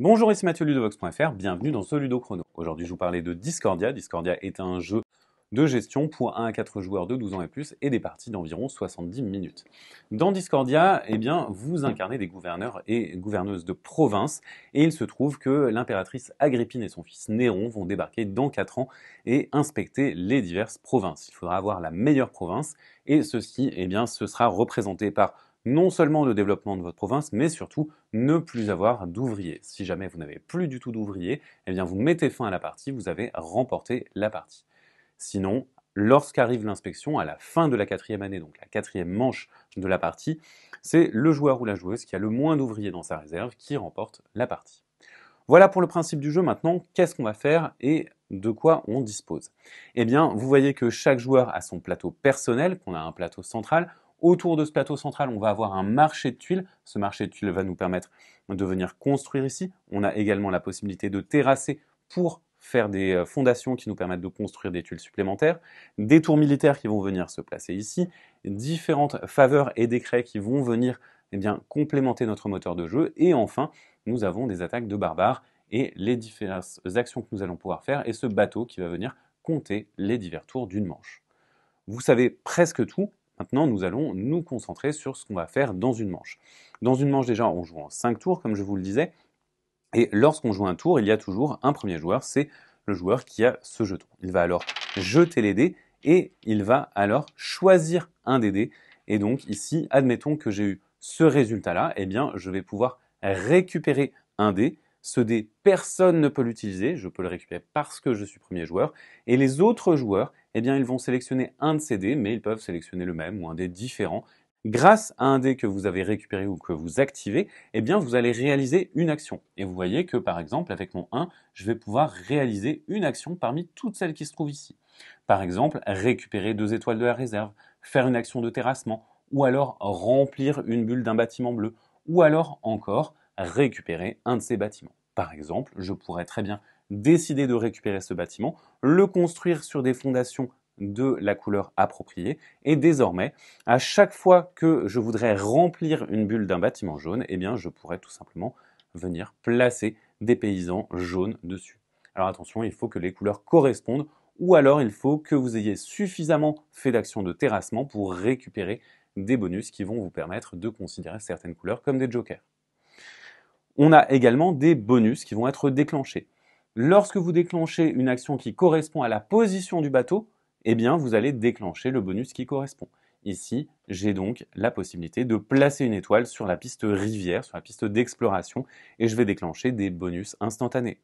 Bonjour, ici Mathieu Ludovox.fr, bienvenue dans ce Ludo Chrono. Aujourd'hui, je vous parlais de Discordia. Discordia est un jeu de gestion pour 1 à 4 joueurs de 12 ans et plus et des parties d'environ 70 minutes. Dans Discordia, vous incarnez des gouverneurs et gouverneuses de province et il se trouve que l'impératrice Agrippine et son fils Néron vont débarquer dans 4 ans et inspecter les diverses provinces. Il faudra avoir la meilleure province et ceci, ce sera représenté par non seulement le développement de votre province, mais surtout ne plus avoir d'ouvriers. Si jamais vous n'avez plus du tout d'ouvriers, vous mettez fin à la partie, vous avez remporté la partie. Sinon, lorsqu'arrive l'inspection, à la fin de la 4e année, donc la 4e manche de la partie, c'est le joueur ou la joueuse qui a le moins d'ouvriers dans sa réserve qui remporte la partie. Voilà pour le principe du jeu. Maintenant, qu'est-ce qu'on va faire et de quoi on dispose? Vous voyez que chaque joueur a son plateau personnel, qu'on a un plateau central. Autour de ce plateau central, on va avoir un marché de tuiles. Ce marché de tuiles va nous permettre de venir construire ici. On a également la possibilité de terrasser pour faire des fondations qui nous permettent de construire des tuiles supplémentaires, des tours militaires qui vont venir se placer ici, différentes faveurs et décrets qui vont venir complémenter notre moteur de jeu, et enfin, nous avons des attaques de barbares et les diverses actions que nous allons pouvoir faire, et ce bateau qui va venir compter les divers tours d'une manche. Vous savez presque tout. Maintenant, nous allons nous concentrer sur ce qu'on va faire dans une manche. Dans une manche, déjà, on joue en 5 tours, comme je vous le disais. Et lorsqu'on joue un tour, il y a toujours un premier joueur, c'est le joueur qui a ce jeton. Il va alors jeter les dés et il va alors choisir un des dés. Et donc ici, admettons que j'ai eu ce résultat-là, je vais pouvoir récupérer un dé. Ce dé, personne ne peut l'utiliser, je peux le récupérer parce que je suis premier joueur. Et les autres joueurs, ils vont sélectionner un de ces dés, mais ils peuvent sélectionner le même ou un dé différent. Grâce à un dé que vous avez récupéré ou que vous activez, vous allez réaliser une action. Et vous voyez que par exemple, avec mon 1, je vais pouvoir réaliser une action parmi toutes celles qui se trouvent ici. Par exemple, récupérer 2 étoiles de la réserve, faire une action de terrassement, ou alors remplir une bulle d'un bâtiment bleu, ou alors encore récupérer un de ces bâtiments. Par exemple, je pourrais très bien décider de récupérer ce bâtiment, le construire sur des fondations de la couleur appropriée, et désormais, à chaque fois que je voudrais remplir une bulle d'un bâtiment jaune, je pourrais tout simplement venir placer des paysans jaunes dessus. Alors attention, il faut que les couleurs correspondent, ou alors il faut que vous ayez suffisamment fait d'actions de terrassement pour récupérer des bonus qui vont vous permettre de considérer certaines couleurs comme des jokers. On a également des bonus qui vont être déclenchés. Lorsque vous déclenchez une action qui correspond à la position du bateau, vous allez déclencher le bonus qui correspond. Ici, j'ai donc la possibilité de placer une étoile sur la piste rivière, sur la piste d'exploration, et je vais déclencher des bonus instantanés.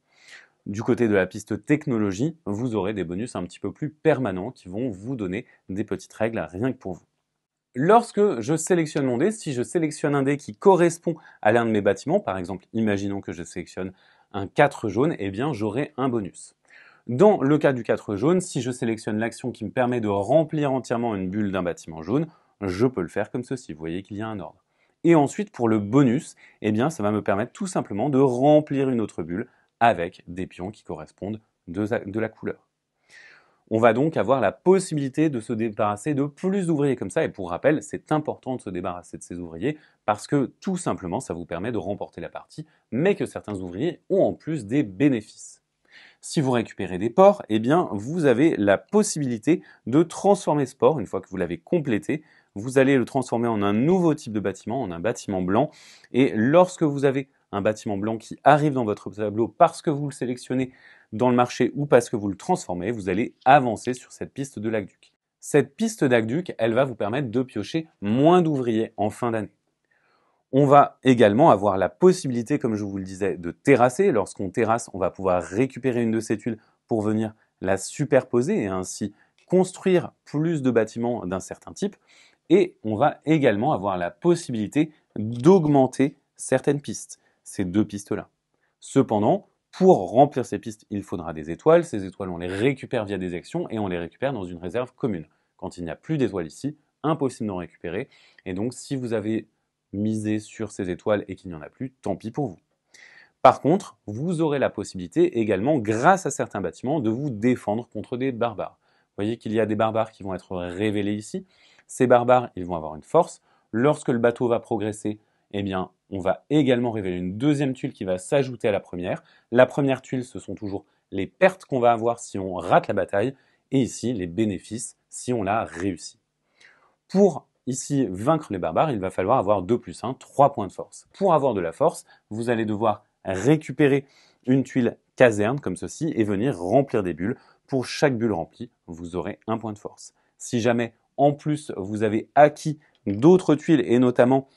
Du côté de la piste technologie, vous aurez des bonus un petit peu plus permanents qui vont vous donner des petites règles rien que pour vous. Lorsque je sélectionne mon dé, si je sélectionne un dé qui correspond à l'un de mes bâtiments, par exemple, imaginons que je sélectionne un 4 jaune, j'aurai un bonus. Dans le cas du 4 jaune, si je sélectionne l'action qui me permet de remplir entièrement une bulle d'un bâtiment jaune, je peux le faire comme ceci. Vous voyez qu'il y a un ordre. Et ensuite, pour le bonus, ça va me permettre tout simplement de remplir une autre bulle avec des pions qui correspondent de la couleur. On va donc avoir la possibilité de se débarrasser de plus d'ouvriers comme ça. Et pour rappel, c'est important de se débarrasser de ces ouvriers parce que tout simplement, ça vous permet de remporter la partie, mais que certains ouvriers ont en plus des bénéfices. Si vous récupérez des ports, vous avez la possibilité de transformer ce port. Une fois que vous l'avez complété, vous allez le transformer en un nouveau type de bâtiment, en un bâtiment blanc. Et lorsque vous avez un bâtiment blanc qui arrive dans votre tableau parce que vous le sélectionnez dans le marché ou parce que vous le transformez, vous allez avancer sur cette piste de l'aqueduc. Cette piste d'aqueduc, elle va vous permettre de piocher moins d'ouvriers en fin d'année. On va également avoir la possibilité, comme je vous le disais, de terrasser. Lorsqu'on terrasse, on va pouvoir récupérer une de ces tuiles pour venir la superposer et ainsi construire plus de bâtiments d'un certain type. Et on va également avoir la possibilité d'augmenter certaines pistes, ces 2 pistes-là. Cependant, pour remplir ces pistes, il faudra des étoiles. Ces étoiles, on les récupère via des actions et on les récupère dans une réserve commune. Quand il n'y a plus d'étoiles ici, impossible d'en récupérer. Et donc, si vous avez misé sur ces étoiles et qu'il n'y en a plus, tant pis pour vous. Par contre, vous aurez la possibilité également, grâce à certains bâtiments, de vous défendre contre des barbares. Vous voyez qu'il y a des barbares qui vont être révélés ici. Ces barbares, ils vont avoir une force. Lorsque le bateau va progresser, eh bien, on va également révéler une deuxième tuile qui va s'ajouter à la première. La première tuile, ce sont toujours les pertes qu'on va avoir si on rate la bataille, et ici, les bénéfices si on l'a réussi. Pour ici vaincre les barbares, il va falloir avoir 2 plus 1, 3 points de force. Pour avoir de la force, vous allez devoir récupérer une tuile caserne comme ceci et venir remplir des bulles. Pour chaque bulle remplie, vous aurez 1 point de force. Si jamais en plus vous avez acquis d'autres tuiles et notamment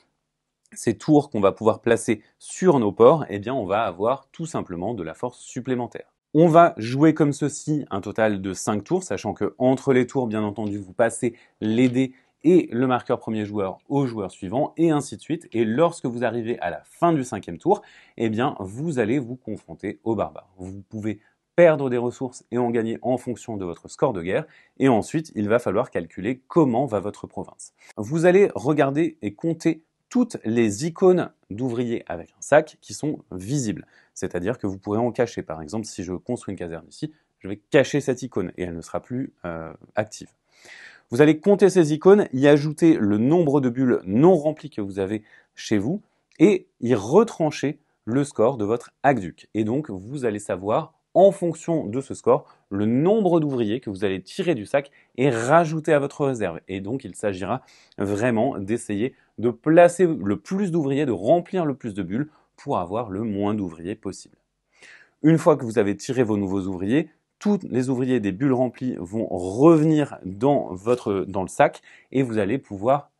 ces tours qu'on va pouvoir placer sur nos ports, eh bien on va avoir tout simplement de la force supplémentaire. On va jouer comme ceci un total de 5 tours, sachant que entre les tours, bien entendu, vous passez les dés et le marqueur premier joueur au joueur suivant, et ainsi de suite. Et lorsque vous arrivez à la fin du 5e tour, eh bien, vous allez vous confronter aux barbares. Vous pouvez perdre des ressources et en gagner en fonction de votre score de guerre. Et ensuite, il va falloir calculer comment va votre province. Vous allez regarder et compter toutes les icônes d'ouvriers avec un sac qui sont visibles. C'est-à-dire que vous pourrez en cacher. Par exemple, si je construis une caserne ici, je vais cacher cette icône et elle ne sera plus active. Vous allez compter ces icônes, y ajouter le nombre de bulles non remplies que vous avez chez vous et y retrancher le score de votre aqueduc. Et donc, vous allez savoir, en fonction de ce score, le nombre d'ouvriers que vous allez tirer du sac et rajouter à votre réserve. Et donc, il s'agira vraiment d'essayer de placer le plus d'ouvriers, de remplir le plus de bulles pour avoir le moins d'ouvriers possible. Une fois que vous avez tiré vos nouveaux ouvriers, tous les ouvriers des bulles remplies vont revenir dans le sac et vous allez pouvoir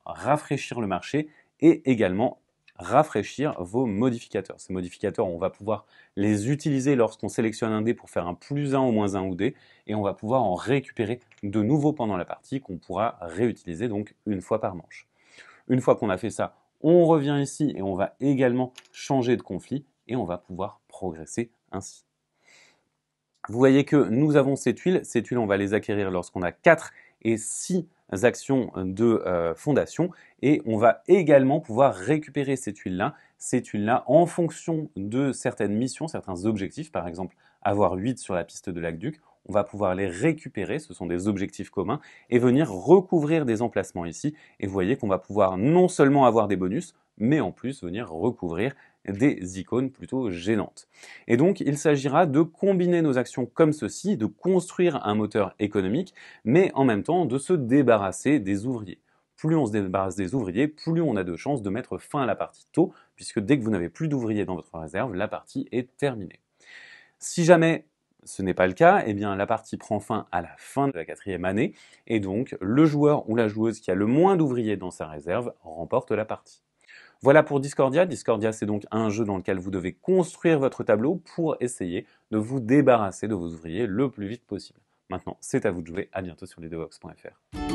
rafraîchir le marché et également rafraîchir vos modificateurs. Ces modificateurs, on va pouvoir les utiliser lorsqu'on sélectionne un dé pour faire un +1 ou -1 ou dé et on va pouvoir en récupérer de nouveau pendant la partie qu'on pourra réutiliser donc une fois par manche. Une fois qu'on a fait ça, on revient ici et on va également changer de conflit et on va pouvoir progresser ainsi. Vous voyez que nous avons ces tuiles on va les acquérir lorsqu'on a 4 et 6 actions de fondation et on va également pouvoir récupérer ces tuiles-là en fonction de certaines missions, certains objectifs, par exemple avoir 8 sur la piste de l'aqueduc, on va pouvoir les récupérer, ce sont des objectifs communs, et venir recouvrir des emplacements ici. Et vous voyez qu'on va pouvoir non seulement avoir des bonus, mais en plus venir recouvrir des icônes plutôt gênantes. Et donc, il s'agira de combiner nos actions comme ceci, de construire un moteur économique, mais en même temps de se débarrasser des ouvriers. Plus on se débarrasse des ouvriers, plus on a de chances de mettre fin à la partie tôt, puisque dès que vous n'avez plus d'ouvriers dans votre réserve, la partie est terminée. Si jamais ce n'est pas le cas, eh bien la partie prend fin à la fin de la 4e année, et donc le joueur ou la joueuse qui a le moins d'ouvriers dans sa réserve remporte la partie. Voilà pour Discordia. Discordia, c'est donc un jeu dans lequel vous devez construire votre tableau pour essayer de vous débarrasser de vos ouvriers le plus vite possible. Maintenant, c'est à vous de jouer. À bientôt sur leaderbox.fr.